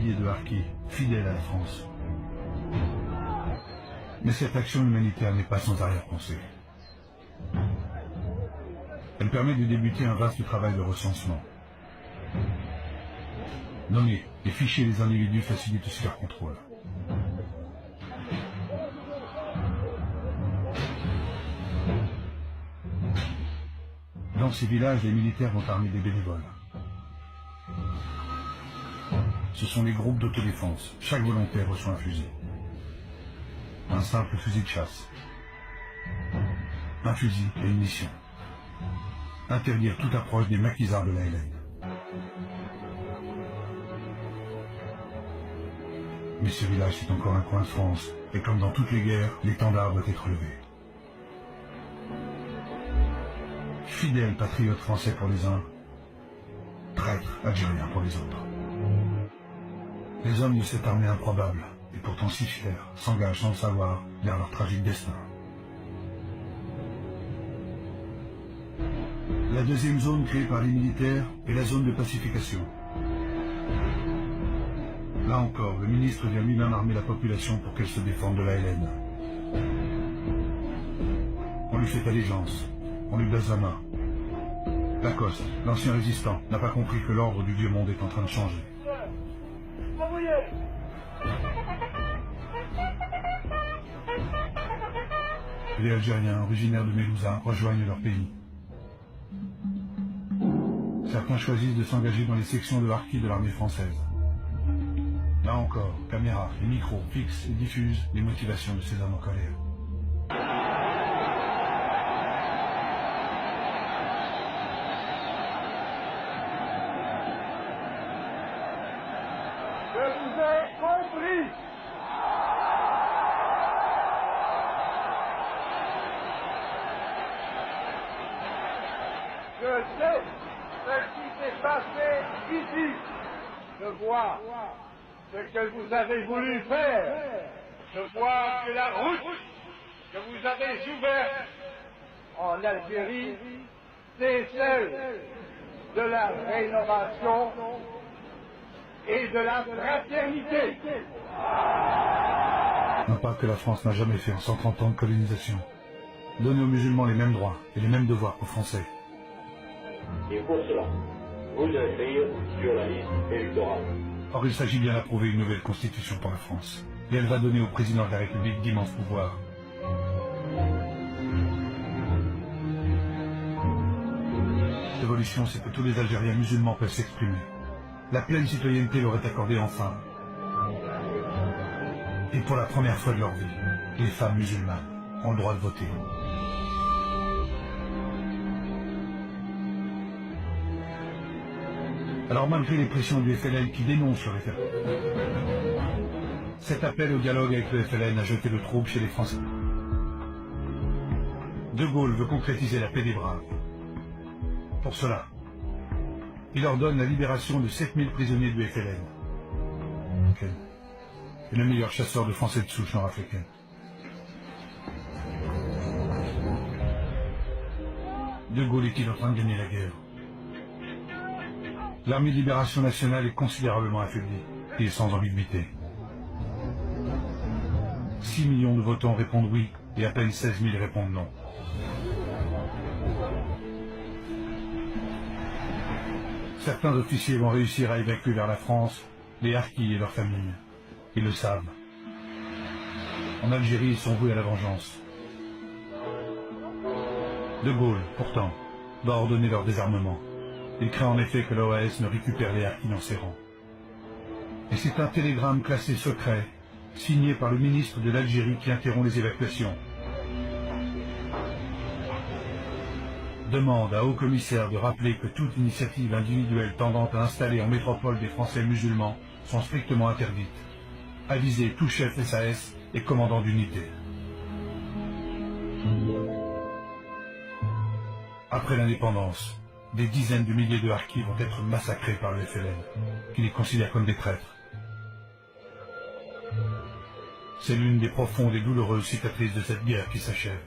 milliers de harkis, fidèles à la France. Mais cette action humanitaire n'est pas sans arrière-pensée. Elle permet de débuter un vaste travail de recensement. Nommer et ficher les individus facilite aussi leur contrôle. Dans ces villages, les militaires vont armer des bénévoles. Ce sont les groupes d'autodéfense. Chaque volontaire reçoit un fusil. Un simple fusil de chasse. Un fusil et une mission. Interdire toute approche des maquisards de l'ALN. Mais ce village, c'est encore un coin de France. Et comme dans toutes les guerres, l'étendard doit être levé. Fidèles patriotes français pour les uns, traîtres algériens pour les autres. Les hommes de cette armée improbable, et pourtant si fiers, s'engagent sans le savoir vers leur tragique destin. La deuxième zone créée par les militaires est la zone de pacification. Là encore, le ministre vient lui-même armer la population pour qu'elle se défende de l'ALN. On lui fait allégeance, on lui baise la main. Lacoste, l'ancien résistant, n'a pas compris que l'ordre du vieux monde est en train de changer. Les Algériens, originaires de Mélouza, rejoignent leur pays. Certains choisissent de s'engager dans les sections de harkis de l'armée française. Là encore, caméras et micros fixent et diffusent les motivations de ces hommes en colère. Je vous ai compris. Je sais ce qui s'est passé ici. Je vois ce que vous avez voulu faire. Je vois que la route que vous avez ouverte en Algérie, c'est celle de la rénovation et de la fraternité. Un pas que la France n'a jamais fait en 130 ans de colonisation. Donner aux musulmans les mêmes droits et les mêmes devoirs qu'aux Français. Et pour cela, vous devez écrire sur la liste électorale. Or, il s'agit bien d'approuver une nouvelle constitution pour la France. Et elle va donner au président de la République d'immenses pouvoirs. L'évolution, c'est que tous les Algériens musulmans peuvent s'exprimer. La pleine citoyenneté leur est accordée enfin. Et pour la première fois de leur vie, les femmes musulmanes ont le droit de voter. Alors malgré les pressions du FLN qui dénoncent le référendum, cet appel au dialogue avec le FLN a jeté le trouble chez les Français. De Gaulle veut concrétiser la paix des braves. Pour cela, il ordonne la libération de 7000 prisonniers du FLN. Et le meilleur chasseur de Français de souche nord-africaine. De Gaulle est-il en train de gagner la guerre? L'armée de libération nationale est considérablement affaiblie et sans ambiguïté. 6 millions de votants répondent oui et à peine 16 000 répondent non. Certains officiers vont réussir à évacuer vers la France les harkis et leurs familles. Ils le savent. En Algérie, ils sont voués à la vengeance. De Gaulle, pourtant, doit ordonner leur désarmement. Il craint en effet que l'OAS ne récupère les harkis dans ses rangs. Et c'est un télégramme classé secret, signé par le ministre de l'Algérie qui interrompt les évacuations. Demande à haut-commissaire de rappeler que toute initiative individuelle tendant à installer en métropole des Français musulmans sont strictement interdites. Aviser tout chef SAS et commandant d'unité. Après l'indépendance, des dizaines de milliers de harkis vont être massacrés par le FLN, qui les considère comme des traîtres. C'est l'une des profondes et douloureuses cicatrices de cette guerre qui s'achève.